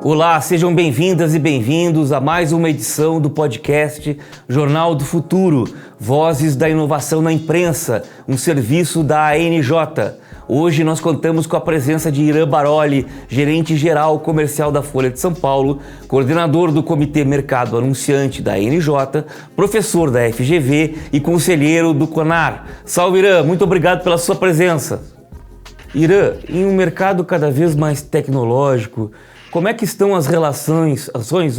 Olá, sejam bem-vindas e bem-vindos a mais uma edição do podcast Jornal do Futuro, Vozes da Inovação na Imprensa, um serviço da ANJ. Hoje nós contamos com a presença de Irã Baroli, gerente-geral comercial da Folha de São Paulo, coordenador do Comitê Mercado Anunciante da ANJ, professor da FGV e conselheiro do CONAR. Salve, Irã, muito obrigado pela sua presença. Irã, em um mercado cada vez mais tecnológico, como é que estão as relações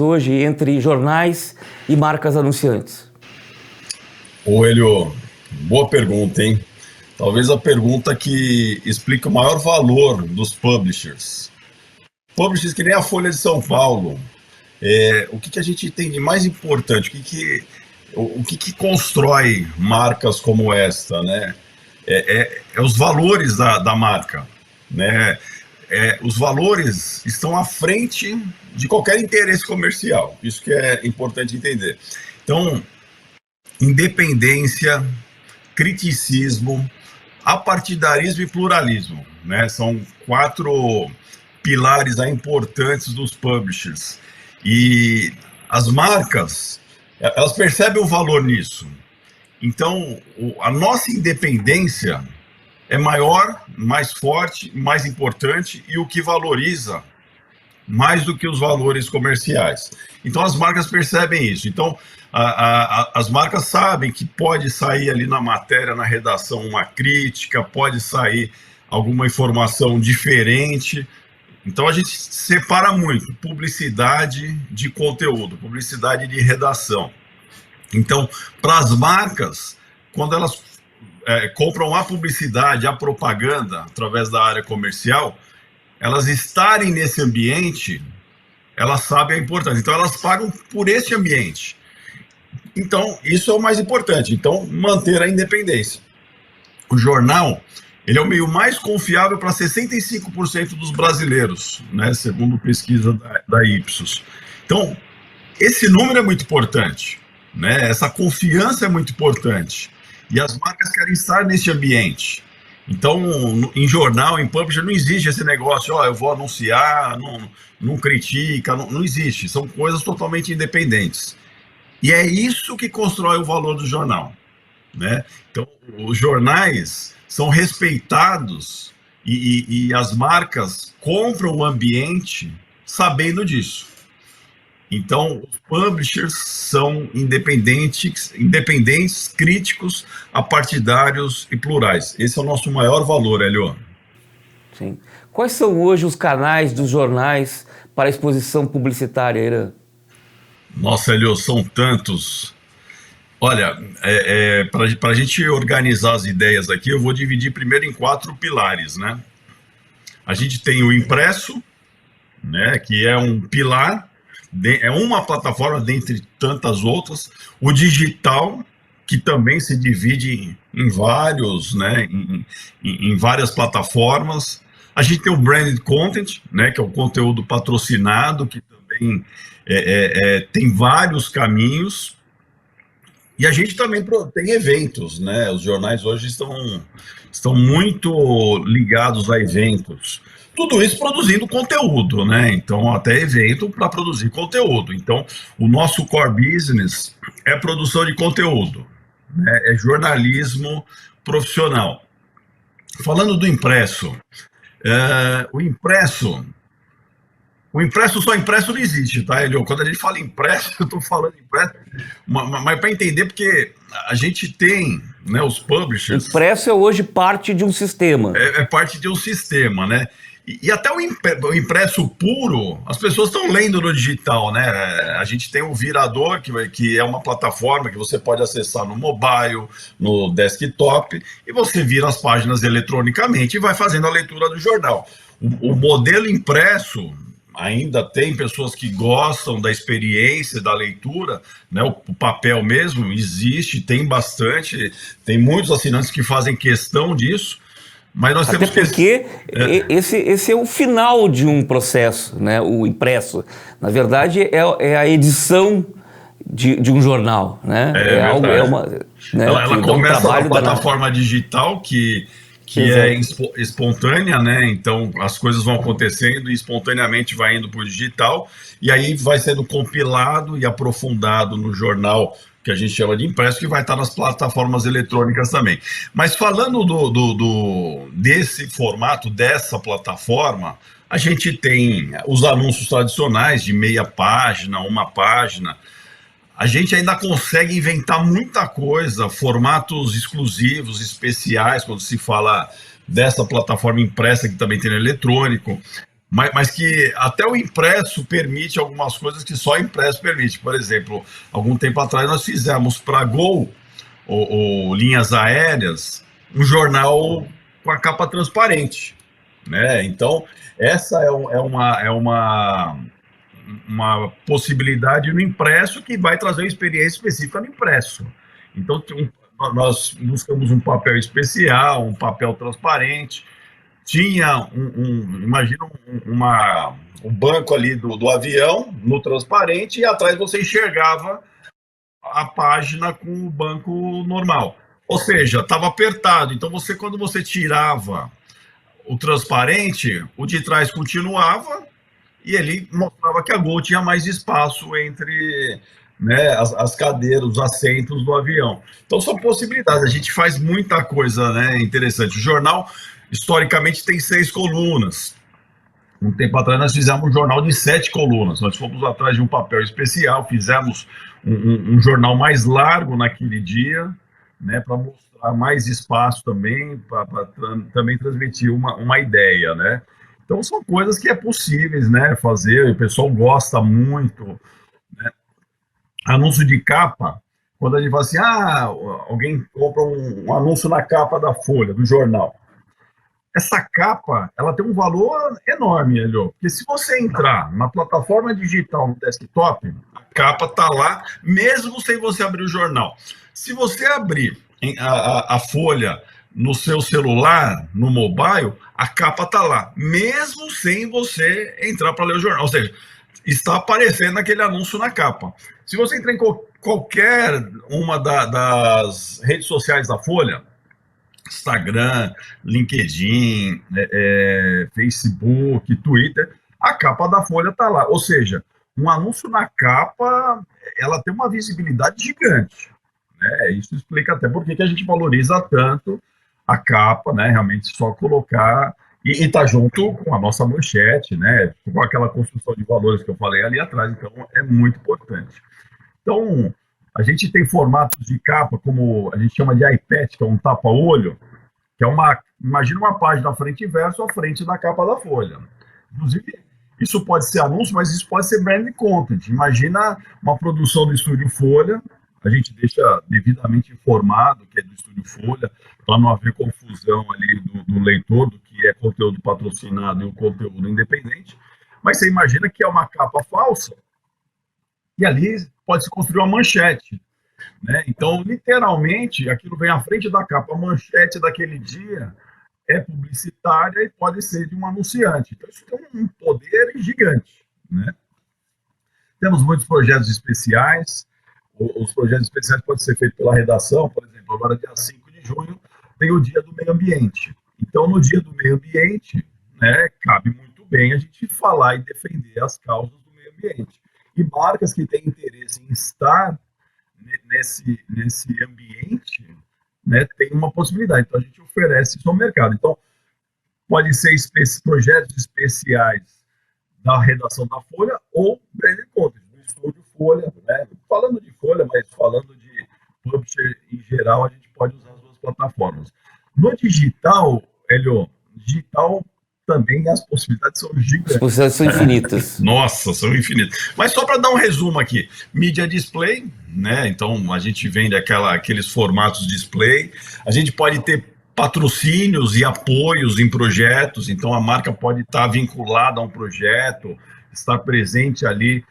hoje entre jornais e marcas anunciantes? Ô, Helio, boa pergunta, hein? Talvez a pergunta que explica o maior valor dos publishers. Publishers que nem a Folha de São Paulo. O que a gente tem de mais importante? O que constrói marcas como esta, né? Os valores da marca, né? Os valores estão à frente de qualquer interesse comercial. Isso que é importante entender. Então, independência, criticismo, apartidarismo e pluralismo, né? São 4 pilares importantes dos publishers. E as marcas, elas percebem o valor nisso. Então, a nossa independência é maior, mais forte, mais importante e o que valoriza mais do que os valores comerciais. Então as marcas percebem isso. Então as marcas sabem que pode sair ali na matéria, na redação, uma crítica, pode sair alguma informação diferente. Então a gente separa muito publicidade de conteúdo, publicidade de redação. Então, para as marcas, quando elas compram a publicidade, a propaganda através da área comercial, elas estarem nesse ambiente, elas sabem a importância. Então, elas pagam por esse ambiente. Então, isso é o mais importante. Então, manter a independência. O jornal, ele é o meio mais confiável para 65% dos brasileiros, né, segundo pesquisa da Ipsos. Então, esse número é muito importante, né? Essa confiança é muito importante. E as marcas querem estar nesse ambiente. Então, em jornal, em publisher, não existe esse negócio, eu vou anunciar, não critica, não existe. São coisas totalmente independentes. E é isso que constrói o valor do jornal, né? Então, os jornais são respeitados e as marcas compram o ambiente sabendo disso. Então, os publishers são independentes, críticos, apartidários e plurais. Esse é o nosso maior valor, Helio. Sim. Quais são hoje os canais dos jornais para exposição publicitária, Irã? Nossa, Helio, são tantos. Olha, para a gente organizar as ideias aqui, eu vou dividir primeiro em 4 pilares, né? A gente tem o impresso, né, que é um pilar, é uma plataforma dentre tantas outras. O digital, que também se divide em vários, né, em várias plataformas. A gente tem o branded content, né, que é o conteúdo patrocinado, que também tem vários caminhos. E a gente também tem eventos, né? Os jornais hoje estão muito ligados a eventos. Tudo isso produzindo conteúdo, né? Então, até evento para produzir conteúdo. Então, o nosso core business é produção de conteúdo, né? É jornalismo profissional. Falando do impresso, o impresso só impresso não existe, tá, Helio? Quando a gente fala impresso, eu estou falando impresso, mas para entender, porque a gente tem, né, os publishers... Impresso é hoje parte de um sistema. É parte de um sistema, né? E até o impresso puro, as pessoas estão lendo no digital, né? A gente tem o Virador, que é uma plataforma que você pode acessar no mobile, no desktop, e você vira as páginas eletronicamente e vai fazendo a leitura do jornal. O modelo impresso, ainda tem pessoas que gostam da experiência, da leitura, né? O papel mesmo existe, tem bastante, tem muitos assinantes que fazem questão disso. Mas nós temos porque esse é o final de um processo, né? O impresso. Na verdade, é a edição de um jornal, né? Ela começa na plataforma digital, que que é espontânea, né? Então as coisas vão acontecendo e espontaneamente vai indo para o digital, e aí vai sendo compilado e aprofundado no jornal que a gente chama de impresso, que vai estar nas plataformas eletrônicas também. Mas falando desse formato, dessa plataforma, a gente tem os anúncios tradicionais de meia página, uma página. A gente ainda consegue inventar muita coisa, formatos exclusivos, especiais, quando se fala dessa plataforma impressa, que também tem no eletrônico, mas que até o impresso permite algumas coisas que só o impresso permite. Por exemplo, algum tempo atrás nós fizemos para a Gol, ou linhas aéreas, um jornal com a capa transparente, né? Então, essa uma possibilidade no impresso que vai trazer uma experiência específica no impresso. Então, nós buscamos um papel especial, um papel transparente. Tinha imagina o banco ali do avião no transparente, e atrás você enxergava a página com o banco normal. Ou seja, estava apertado. Então, quando você tirava o transparente, o de trás continuava, e ele mostrava que a Gol tinha mais espaço entre, né, as cadeiras, os assentos do avião. Então são possibilidades, a gente faz muita coisa, né, interessante. O jornal, historicamente, tem 6 colunas. Um tempo atrás nós fizemos um jornal de 7 colunas, nós fomos atrás de um papel especial, fizemos um jornal mais largo naquele dia, né, para mostrar mais espaço também, para também transmitir uma ideia, né. Então são coisas que é possíveis, né, fazer, o pessoal gosta muito, né? Anúncio de capa, quando a gente fala assim, alguém compra um anúncio na capa da Folha, do jornal. Essa capa, ela tem um valor enorme, Elio, porque se você entrar na plataforma digital no desktop, a capa está lá, mesmo sem você abrir o jornal. Se você abrir a Folha no seu celular, no mobile, a capa está lá, mesmo sem você entrar para ler o jornal. Ou seja, está aparecendo aquele anúncio na capa. Se você entrar em qualquer uma das redes sociais da Folha, Instagram, LinkedIn, Facebook, Twitter, a capa da Folha está lá. Ou seja, um anúncio na capa, ela tem uma visibilidade gigante, né? Isso explica até por que a gente valoriza tanto a capa, né? Realmente só colocar e tá junto com a nossa manchete, né? Com aquela construção de valores que eu falei ali atrás. Então é muito importante. Então a gente tem formatos de capa, como a gente chama de iPad, que é um tapa-olho, que é imagina uma página frente e verso à frente da capa da Folha. Inclusive, isso pode ser anúncio, mas isso pode ser brand content. Imagina uma produção do Estúdio Folha, a gente deixa devidamente informado que é do Estúdio Folha, para não haver confusão ali do leitor, do que é conteúdo patrocinado e o conteúdo independente. Mas você imagina que é uma capa falsa, e ali pode se construir uma manchete, né? Então, literalmente, aquilo vem à frente da capa. A manchete daquele dia é publicitária e pode ser de um anunciante. Então, isso tem um poder gigante, né? Temos muitos projetos especiais. Os projetos especiais podem ser feitos pela redação. Por exemplo, agora, dia 5 de junho, tem o Dia do Meio Ambiente. Então, no Dia do Meio Ambiente, né, cabe muito bem a gente falar e defender as causas do meio ambiente. E marcas que têm interesse em estar nesse ambiente, né, tem uma possibilidade. Então, a gente oferece isso ao mercado. Então, pode ser projetos especiais da redação da Folha ou brand content, do Estúdio Folha, né? Falando de Folha, mas falando de publisher em geral, a gente pode usar as duas plataformas. No digital, Hélio, digital também as possibilidades são gigantes. As possibilidades são infinitas. Nossa, são infinitas. Mas só para dar um resumo aqui, mídia display, né? Então a gente vende aqueles formatos display. A gente pode ter patrocínios e apoios em projetos, então a marca pode estar vinculada a um projeto, estar presente ali,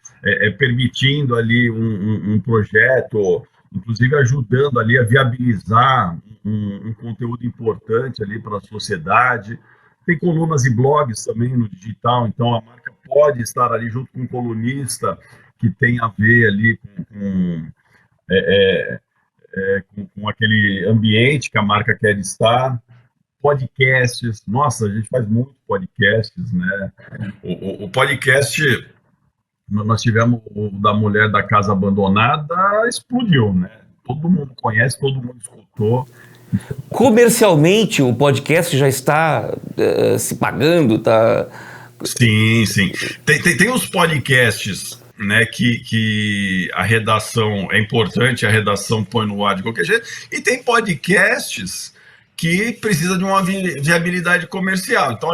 permitindo ali um projeto, inclusive ajudando ali a viabilizar um conteúdo importante ali para a sociedade. Tem colunas e blogs também no digital, então a marca pode estar ali junto com um colunista que tem a ver ali com aquele ambiente que a marca quer estar. podcasts. Nossa, a gente faz muito podcasts, né? O podcast, nós tivemos o da Mulher da Casa Abandonada, explodiu, né? Todo mundo conhece, todo mundo escutou. Comercialmente, o podcast já está se pagando, tá? Sim, sim. Tem os podcasts, né, que a redação é importante, a redação põe no ar de qualquer jeito, e tem podcasts que precisa de uma viabilidade comercial. Então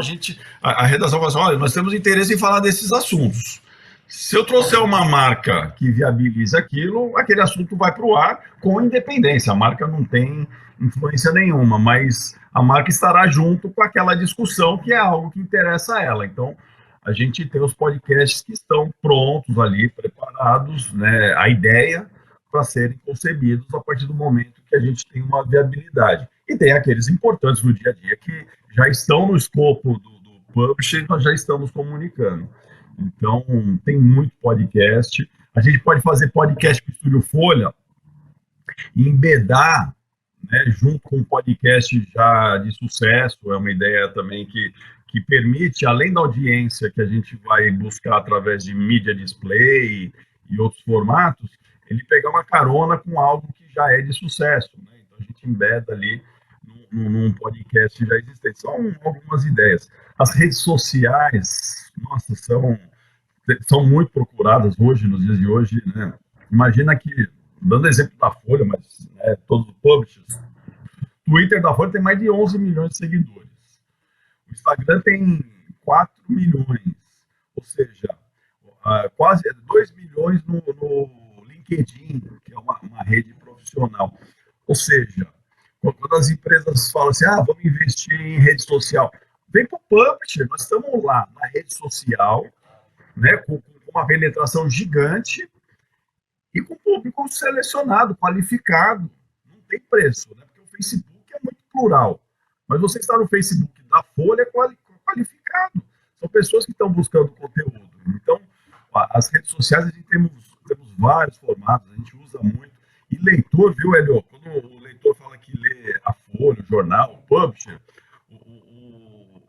a redação fala assim, olha, nós temos interesse em falar desses assuntos. Se eu trouxer uma marca que viabilize aquilo, aquele assunto vai para o ar com independência. A marca não tem influência nenhuma, mas a marca estará junto com aquela discussão que é algo que interessa a ela. Então, a gente tem os podcasts que estão prontos ali, preparados, né, a ideia para serem concebidos a partir do momento que a gente tem uma viabilidade. E tem aqueles importantes do dia a dia que já estão no escopo do publisher, nós já estamos comunicando. Então, tem muito podcast. A gente pode fazer podcast com o Estúdio Folha e embedar, né, junto com um podcast já de sucesso. É uma ideia também que permite, além da audiência que a gente vai buscar através de mídia display e outros formatos, ele pegar uma carona com algo que já é de sucesso, né? Então, a gente embeda ali num podcast já existente. São algumas ideias. As redes sociais, nossa, são muito procuradas hoje, nos dias de hoje, né? Imagina que, dando exemplo da Folha, mas né, todos os publishers, o Twitter da Folha tem mais de 11 milhões de seguidores. O Instagram tem 4 milhões, ou seja, quase 2 milhões no LinkedIn, que é uma rede profissional. Ou seja, quando as empresas falam assim, vamos investir em rede social, vem para o publisher, nós estamos lá na rede social, né, com uma penetração gigante e com público selecionado, qualificado. Não tem preço, né, porque o Facebook é muito plural. Mas você está no Facebook da Folha é qualificado. São pessoas que estão buscando conteúdo. Então, as redes sociais, a gente temos vários formatos, a gente usa muito. E leitor, viu, Hélio? Quando o leitor fala que lê a Folha, o jornal, o publisher,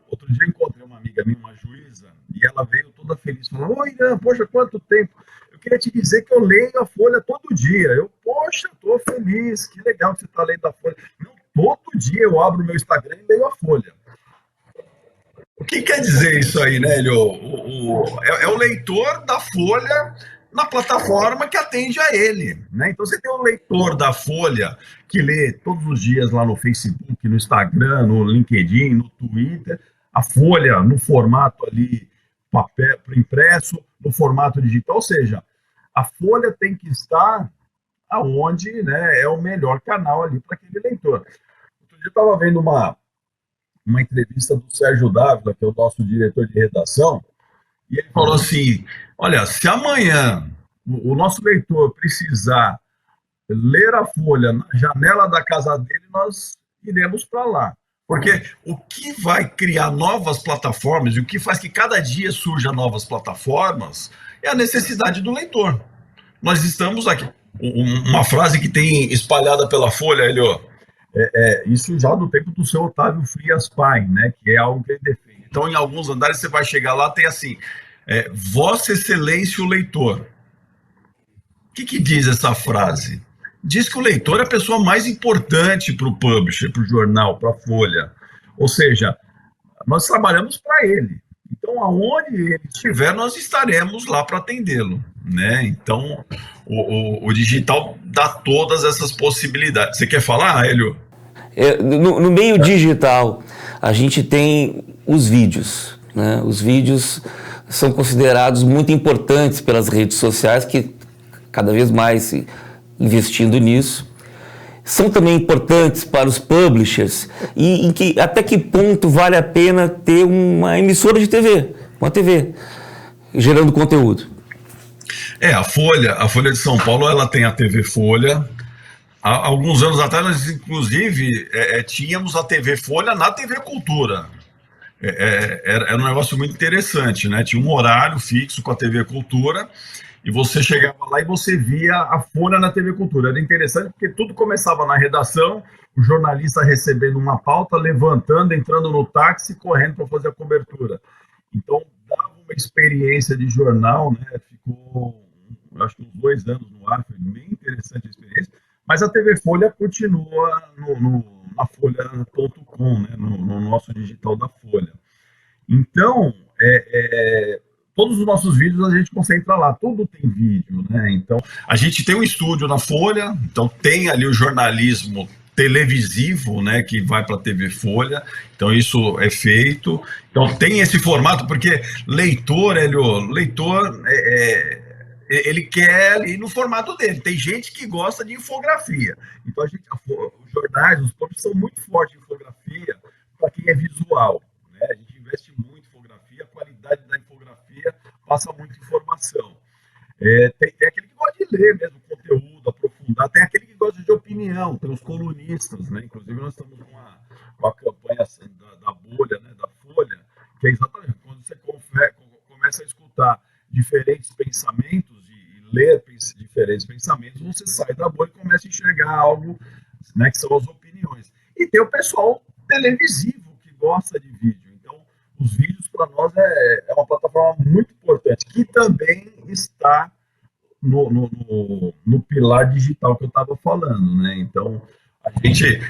outro dia eu encontrei uma amiga minha, uma juíza, e ela veio toda feliz, falando, oi, Irã, poxa, quanto tempo. Eu queria te dizer que eu leio a Folha todo dia. Eu, poxa, estou feliz, que legal que você está lendo a Folha. Não, todo dia eu abro o meu Instagram e leio a Folha. O que quer dizer isso aí, né, Hélio? É o leitor da Folha na plataforma que atende a ele, né? Então você tem um leitor da Folha que lê todos os dias lá no Facebook, no Instagram, no LinkedIn, no Twitter, a Folha no formato ali papel impresso, no formato digital, ou seja, a Folha tem que estar aonde, né, é o melhor canal ali para aquele leitor. Outro dia eu estava vendo uma entrevista do Sérgio Dávila, que é o nosso diretor de redação, e ele falou assim, olha, se amanhã o nosso leitor precisar ler a Folha na janela da casa dele, nós iremos para lá. Porque o que vai criar novas plataformas e o que faz que cada dia surjam novas plataformas é a necessidade do leitor. Nós estamos aqui. Uma frase que tem espalhada pela Folha, Helio, isso já do tempo do seu Otávio Frias Pai, né, que é algo que ele defende. Então, em alguns andares, você vai chegar lá, tem assim, Vossa Excelência o Leitor. O que diz essa frase? Diz que o leitor é a pessoa mais importante para o publisher, para o jornal, para a Folha. Ou seja, nós trabalhamos para ele. Então, aonde ele estiver, nós estaremos lá para atendê-lo, né? Então, o digital dá todas essas possibilidades. Você quer falar, Hélio? No meio digital, a gente tem os vídeos, né? Os vídeos são considerados muito importantes pelas redes sociais, que cada vez mais investindo nisso. São também importantes para os publishers e até que ponto vale a pena ter uma emissora de TV, uma TV, gerando conteúdo? A Folha de São Paulo, ela tem a TV Folha. Há alguns anos atrás, nós, inclusive, tínhamos a TV Folha na TV Cultura. Era um negócio muito interessante, né? Tinha um horário fixo com a TV Cultura e você chegava lá e você via a Folha na TV Cultura. Era interessante porque tudo começava na redação, o jornalista recebendo uma pauta, levantando, entrando no táxi, correndo para fazer a cobertura. Então, dava uma experiência de jornal, né? Ficou, acho que uns 2 anos no ar, foi bem interessante a experiência, mas a TV Folha continua na folha.com, né? No nosso digital da Folha. Então, todos os nossos vídeos a gente concentra lá, tudo tem vídeo, né? Então, a gente tem um estúdio na Folha, então tem ali o jornalismo televisivo, né, que vai para a TV Folha, então isso é feito. Então tem esse formato, porque leitor, ele quer ir no formato dele. Tem gente que gosta de infografia, então os jornais, os próprios são muito fortes em infografia para quem é visual, né? A gente investe muito em infografia, a qualidade da infografia passa muita informação. Tem aquele que gosta de ler mesmo conteúdo, aprofundar, tem aquele que gosta de opinião, tem os colunistas, né? Inclusive nós estamos com a campanha da bolha, né? Da Folha, que é exatamente quando você começa a escutar diferentes pensamentos e ler diferentes pensamentos, você sai da bolha e começa a enxergar algo, né? Que são as opiniões. E tem o pessoal televisivo que gosta de vídeo. Então, os vídeos para nós é uma plataforma muito importante, que também está no pilar digital que eu estava falando, né? Então, a gente...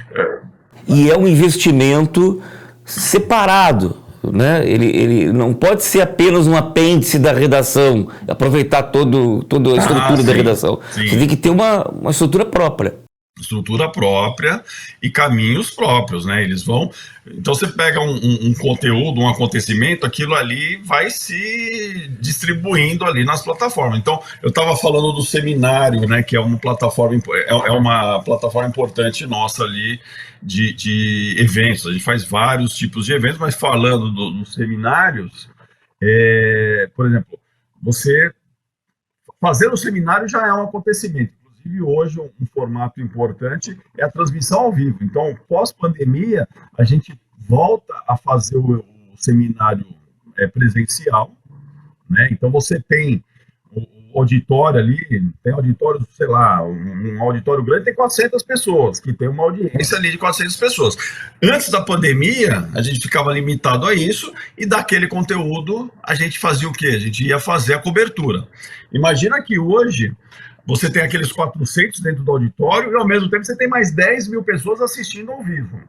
E é um investimento separado, né? Ele não pode ser apenas um apêndice da redação, aproveitar toda a estrutura da redação. Sim. Você tem que ter uma estrutura própria. Estrutura própria e caminhos próprios, né? Eles vão... Então, você pega um conteúdo, um acontecimento, aquilo ali vai se distribuindo ali nas plataformas. Então, eu estava falando do seminário, né? Que é uma plataforma importante nossa ali de eventos. A gente faz vários tipos de eventos, mas falando dos seminários, por exemplo, você fazer o seminário já é um acontecimento. Inclusive, hoje, um formato importante é a transmissão ao vivo. Então, pós-pandemia, a gente volta a fazer o seminário presencial, né? Então, você tem o auditório ali, tem auditório, sei lá, um auditório grande tem 400 pessoas, que tem uma audiência ali de 400 pessoas. Antes da pandemia, a gente ficava limitado a isso, e daquele conteúdo, a gente fazia o quê? A gente ia fazer a cobertura. Imagina que hoje... você tem aqueles 400 dentro do auditório e, ao mesmo tempo, você tem mais 10 mil pessoas assistindo ao vivo.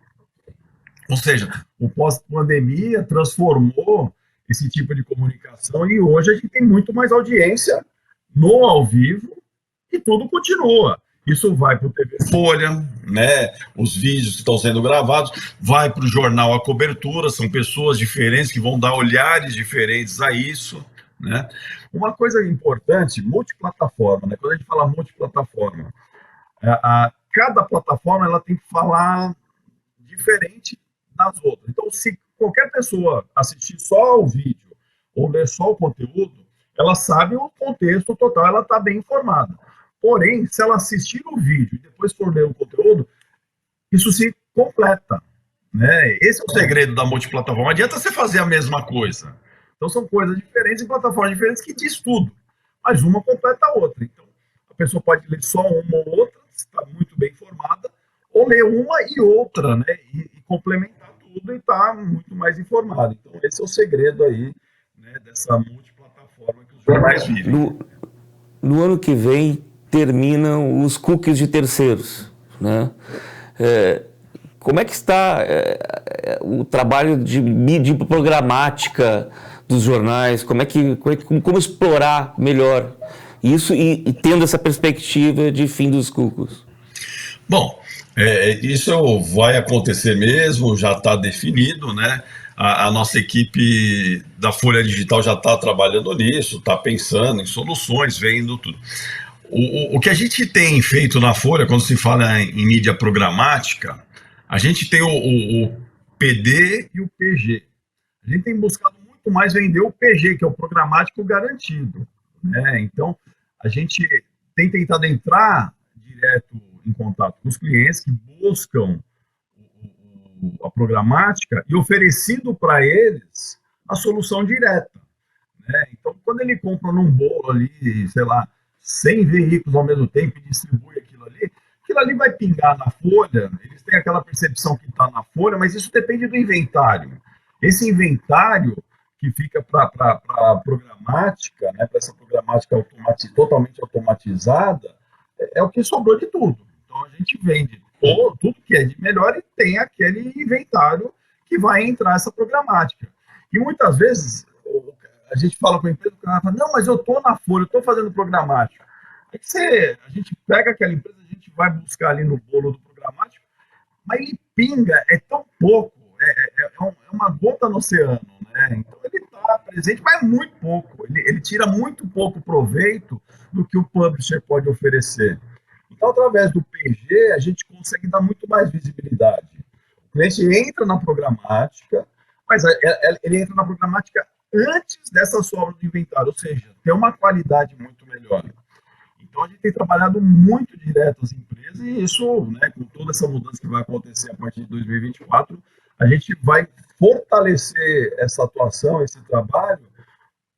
Ou seja, o pós-pandemia transformou esse tipo de comunicação e hoje a gente tem muito mais audiência no ao vivo e tudo continua. Isso vai para o TV Folha, né? Os vídeos que estão sendo gravados, vai para o jornal a cobertura, são pessoas diferentes que vão dar olhares diferentes a isso, né? Uma coisa importante, multiplataforma, né? Quando a gente fala multiplataforma, cada plataforma ela tem que falar diferente das outras. Então, se qualquer pessoa assistir só o vídeo ou ler só o conteúdo, ela sabe o contexto total, ela está bem informada. Porém, se ela assistir o vídeo e depois for ler o conteúdo, isso se completa, né? Esse é o segredo da multiplataforma. Não adianta você fazer a mesma coisa. Então, são coisas diferentes em plataformas diferentes que diz tudo, mas uma completa a outra. Então, a pessoa pode ler só uma ou outra, está muito bem informada, ou ler uma e outra, né? E complementar tudo e está muito mais informado. Então, esse é o segredo aí, né, dessa multiplataforma que os jornais vivem. No ano que vem, terminam os cookies de terceiros, né? Como é que está o trabalho de mídia programática dos jornais? Como explorar melhor isso e tendo essa perspectiva de fim dos cookies? Bom, isso vai acontecer mesmo, já está definido, né? A nossa equipe da Folha Digital já está trabalhando nisso, está pensando em soluções, vendo tudo. O que a gente tem feito na Folha, quando se fala em mídia programática, a gente tem o PD e o PG. A gente tem buscado muito mais vender o PG, que é o programático garantido, né? Então, a gente tem tentado entrar direto em contato com os clientes que buscam a programática e oferecido para eles a solução direta, né? Então, quando ele compra num bolo ali, sei lá, 100 veículos ao mesmo tempo e distribui aquilo ali vai pingar na folha, eles têm aquela percepção que está na folha, mas isso depende do inventário. Esse inventário que fica para a programática, né, para essa programática totalmente automatizada, é o que sobrou de tudo. Então a gente vende tudo que é de melhor e tem aquele inventário que vai entrar essa programática. E muitas vezes a gente fala com a empresa, o cara fala, não, mas eu estou na folha, eu estou fazendo programática. A gente pega aquela empresa, a gente vai buscar ali no bolo do programático, mas ele pinga, é tão pouco, é uma gota no oceano, né? Então ele está presente, mas é muito pouco. Ele tira muito pouco proveito do que o publisher pode oferecer. Então, através do PG, a gente consegue dar muito mais visibilidade. O cliente entra na programática, mas ele entra na programática antes dessa sobra do inventário, ou seja, tem uma qualidade muito melhor. Então, a gente tem trabalhado muito direto as empresas e isso, né, com toda essa mudança que vai acontecer a partir de 2024, a gente vai fortalecer essa atuação, esse trabalho,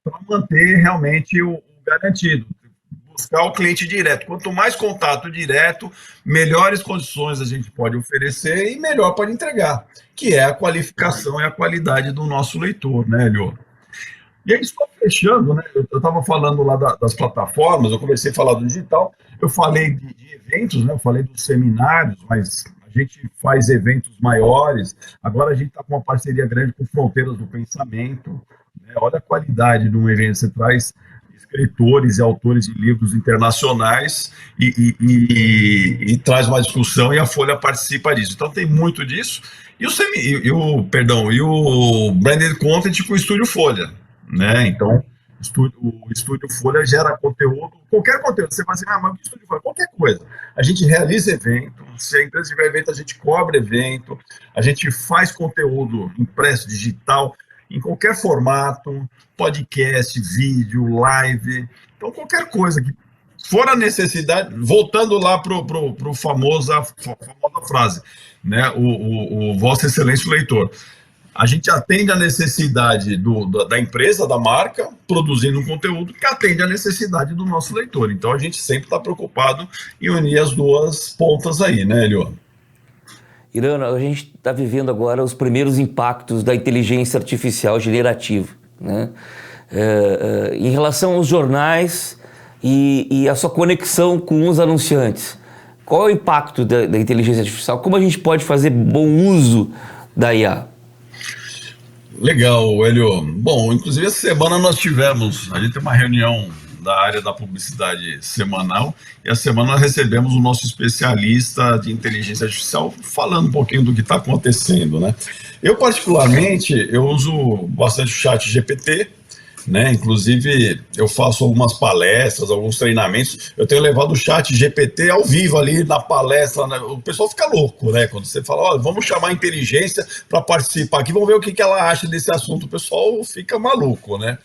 para manter realmente o garantido. Buscar o cliente direto. Quanto mais contato direto, melhores condições a gente pode oferecer e melhor pode entregar, que é a qualificação e a qualidade do nosso leitor, né, Elio? E aí, só fechando, né? Eu estava falando lá das plataformas, eu comecei a falar do digital, eu falei de eventos, né? Eu falei dos seminários, mas a gente faz eventos maiores. Agora a gente está com uma parceria grande com Fronteiras do Pensamento, né? Olha a qualidade de um evento, você traz escritores e autores de livros internacionais e traz uma discussão e a Folha participa disso. Então tem muito disso. E o Branded Content com o Estúdio Folha, né? Então, o Estúdio Folha gera conteúdo, qualquer conteúdo. Você fala assim, mas o Estúdio Folha? Qualquer coisa. A gente realiza evento, se a empresa tiver evento, a gente cobra evento, a gente faz conteúdo impresso, digital, em qualquer formato, podcast, vídeo, live. Então, qualquer coisa que for a necessidade, voltando lá para a famosa frase, né? O Vossa Excelência o Leitor. A gente atende a necessidade da empresa, da marca, produzindo um conteúdo que atende a necessidade do nosso leitor. Então, a gente sempre está preocupado em unir as duas pontas aí, né, Elio? Irano, a gente está vivendo agora os primeiros impactos da inteligência artificial generativa, né? Em relação aos jornais e a sua conexão com os anunciantes. Qual é o impacto da inteligência artificial? Como a gente pode fazer bom uso da IA? Legal, Hélio. Bom, inclusive essa semana a gente tem uma reunião da área da publicidade semanal, e essa semana nós recebemos o nosso especialista de inteligência artificial falando um pouquinho do que está acontecendo, né? Eu, particularmente, eu uso bastante o chat GPT, né? Inclusive, eu faço algumas palestras, alguns treinamentos. Eu tenho levado o chat GPT ao vivo ali na palestra, né? O pessoal fica louco, né? Quando você fala, olha, vamos chamar a inteligência para participar aqui, vamos ver o que ela acha desse assunto. O pessoal fica maluco, né?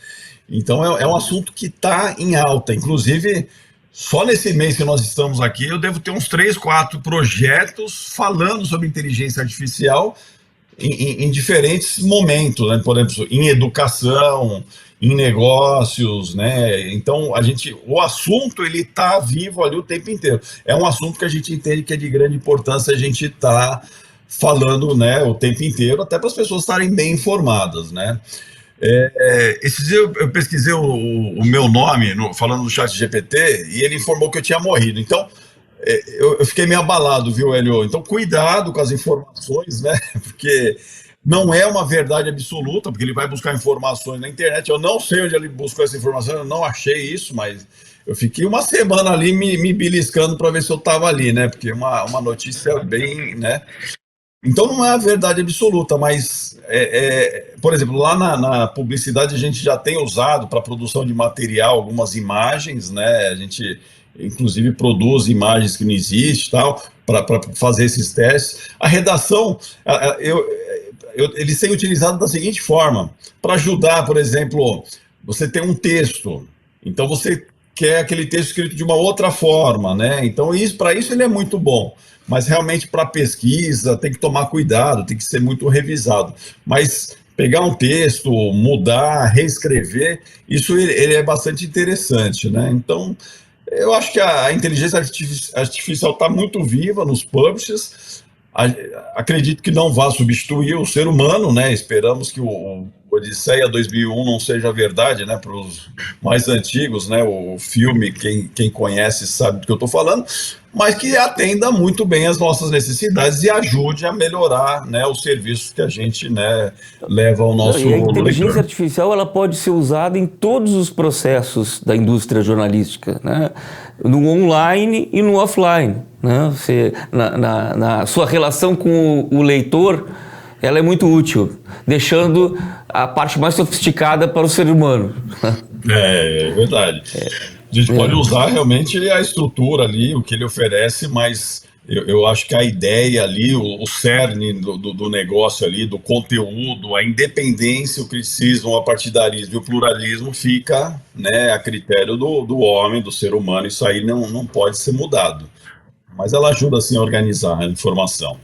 Então, é um assunto que está em alta. Inclusive, só nesse mês que nós estamos aqui, eu devo ter uns 3, 4 projetos falando sobre inteligência artificial em diferentes momentos, né? Por exemplo, em educação, em negócios, né? Então, o assunto, ele está vivo ali o tempo inteiro. É um assunto que a gente entende que é de grande importância a gente estar falando, né, o tempo inteiro, até para as pessoas estarem bem informadas, né? Esses dias eu pesquisei o meu nome, falando do chat GPT, e ele informou que eu tinha morrido. Então, eu fiquei meio abalado, viu, Hélio? Então, cuidado com as informações, né? Porque não é uma verdade absoluta, porque ele vai buscar informações na internet. Eu não sei onde ele buscou essa informação, eu não achei isso, mas eu fiquei uma semana ali me beliscando para ver se eu estava ali, né? Porque uma notícia bem, né? Então não é a verdade absoluta, mas, por exemplo, lá na publicidade a gente já tem usado para produção de material algumas imagens, né? A gente, inclusive, produz imagens que não existem, tal, para fazer esses testes. A redação, eles têm utilizado da seguinte forma, para ajudar, por exemplo, você tem um texto, então você quer aquele texto escrito de uma outra forma, né? Então, para isso ele é muito bom. Mas realmente para pesquisa tem que tomar cuidado, tem que ser muito revisado. Mas pegar um texto, mudar, reescrever, isso ele é bastante interessante, né? Então, eu acho que a inteligência artificial está muito viva nos publishers. Acredito que não vá substituir o ser humano, né? Esperamos que o Odisseia 2001 não seja verdade, né? Para os mais antigos, né? O filme, quem conhece sabe do que eu estou falando, mas que atenda muito bem às nossas necessidades e ajude a melhorar, né, os serviços que a gente, né, leva ao nosso leitor. E a inteligência artificial ela pode ser usada em todos os processos da indústria jornalística, né? No online e no offline, né? Na sua relação com o leitor, ela é muito útil, deixando a parte mais sofisticada para o ser humano. É verdade. A gente pode usar realmente a estrutura ali, o que ele oferece, mas eu acho que a ideia ali, o cerne do negócio ali, do conteúdo, a independência, o criticismo, o partidarismo e o pluralismo fica, né, a critério do homem, do ser humano. Isso aí não pode ser mudado. Mas ela ajuda, assim, a organizar a informação.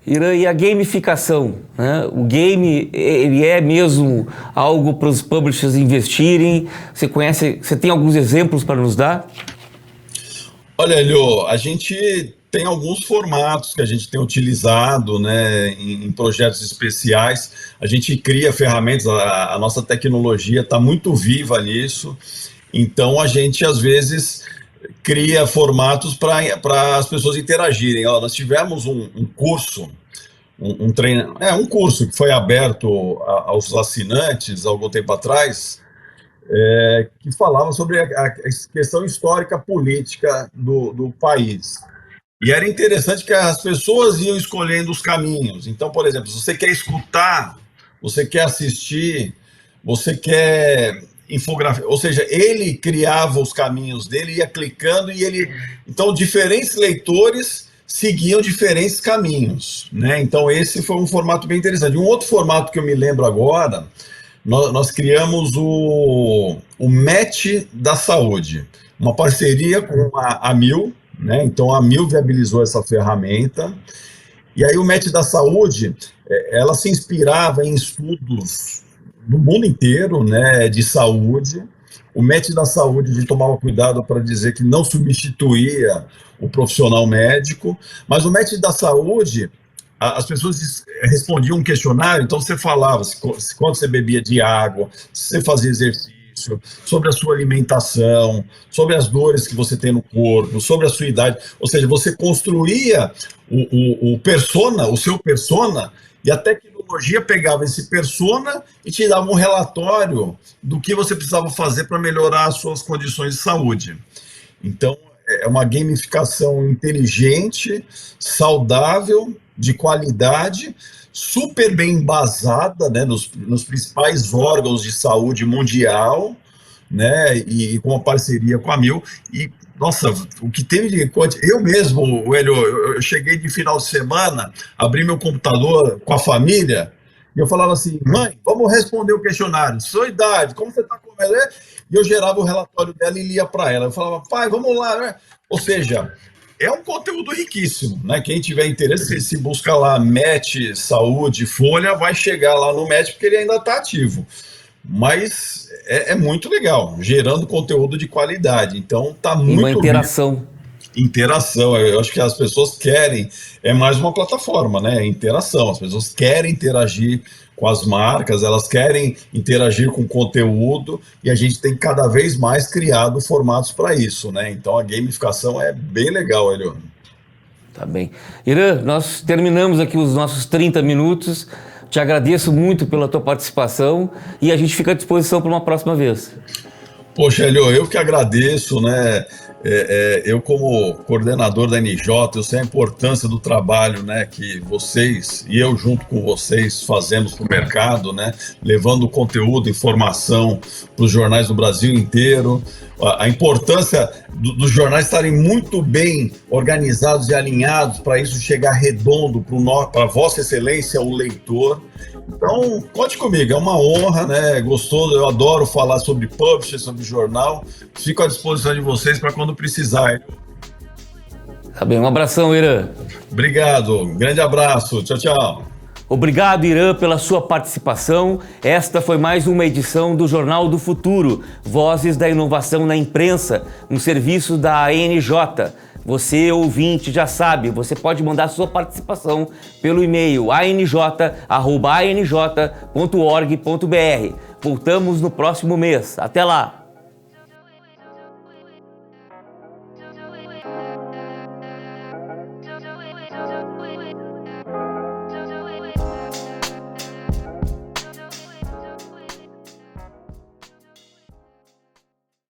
Irã, e a gamificação, né? O game, ele é mesmo algo para os publishers investirem? Você tem alguns exemplos para nos dar? Olha, Elio, a gente tem alguns formatos que a gente tem utilizado, né, em projetos especiais. A gente cria ferramentas, a nossa tecnologia está muito viva nisso, então a gente, às vezes, cria formatos para as pessoas interagirem. Nós tivemos um curso, um curso que foi aberto aos assinantes há algum tempo atrás, que falava sobre a questão histórica política do país. E era interessante que as pessoas iam escolhendo os caminhos. Então, por exemplo, se você quer escutar, você quer assistir, você quer infografia, ou seja, ele criava os caminhos dele, ia clicando e ele... Então, diferentes leitores seguiam diferentes caminhos, né? Então, esse foi um formato bem interessante. Um outro formato que eu me lembro agora, nós criamos o Match da Saúde, uma parceria com a Mil, né? Então, a Mil viabilizou essa ferramenta. E aí, o Match da Saúde, ela se inspirava em estudos do mundo inteiro, né, de saúde. O Match da Saúde, a gente tomava cuidado para dizer que não substituía o profissional médico, mas o Match da Saúde, as pessoas respondiam um questionário, então você falava quanto você bebia de água, se você fazia exercício, sobre a sua alimentação, sobre as dores que você tem no corpo, sobre a sua idade, ou seja, você construía o seu persona, e a tecnologia pegava esse persona e te dava um relatório do que você precisava fazer para melhorar as suas condições de saúde. Então, é uma gamificação inteligente, saudável, de qualidade, super bem embasada, né, nos principais órgãos de saúde mundial, né, e com uma parceria com a Mil. E, nossa, o que teve de... Eu mesmo, Hélio, eu cheguei de final de semana, abri meu computador com a família, e eu falava assim, mãe, vamos responder o questionário, sua idade, como você está com ela? E eu gerava o relatório dela e lia para ela. Eu falava, pai, vamos lá, né? Ou seja, é um conteúdo riquíssimo, né? Quem tiver interesse, se buscar lá Match, Saúde, Folha, vai chegar lá no Match, porque ele ainda está ativo. Mas é muito legal, gerando conteúdo de qualidade. Então, está muito... Uma interação. Interação, eu acho que as pessoas querem, é mais uma plataforma, né? Interação, as pessoas querem interagir com as marcas, elas querem interagir com o conteúdo, e a gente tem cada vez mais criado formatos para isso, né? Então a gamificação é bem legal, Elio. Tá bem. Irã, nós terminamos aqui os nossos 30 minutos. Te agradeço muito pela tua participação e a gente fica à disposição para uma próxima vez. Poxa, Elio, eu que agradeço, né? Eu, como coordenador da NJ, eu sei a importância do trabalho, né, que vocês e eu junto com vocês fazemos para o mercado, né, levando conteúdo, informação para os jornais do Brasil inteiro, a importância dos jornais estarem muito bem organizados e alinhados para isso chegar redondo para Vossa Excelência, o leitor. Então, conte comigo, é uma honra, né? Gostoso, eu adoro falar sobre publisher, sobre jornal. Fico à disposição de vocês para quando precisar. Tá bem, um abração, Irã. Obrigado, grande abraço, tchau, tchau. Obrigado, Irã, pela sua participação. Esta foi mais uma edição do Jornal do Futuro, Vozes da Inovação na Imprensa, um serviço da ANJ. Você, ouvinte, já sabe, você pode mandar sua participação pelo e-mail anj@anj.org.br. Voltamos no próximo mês. Até lá!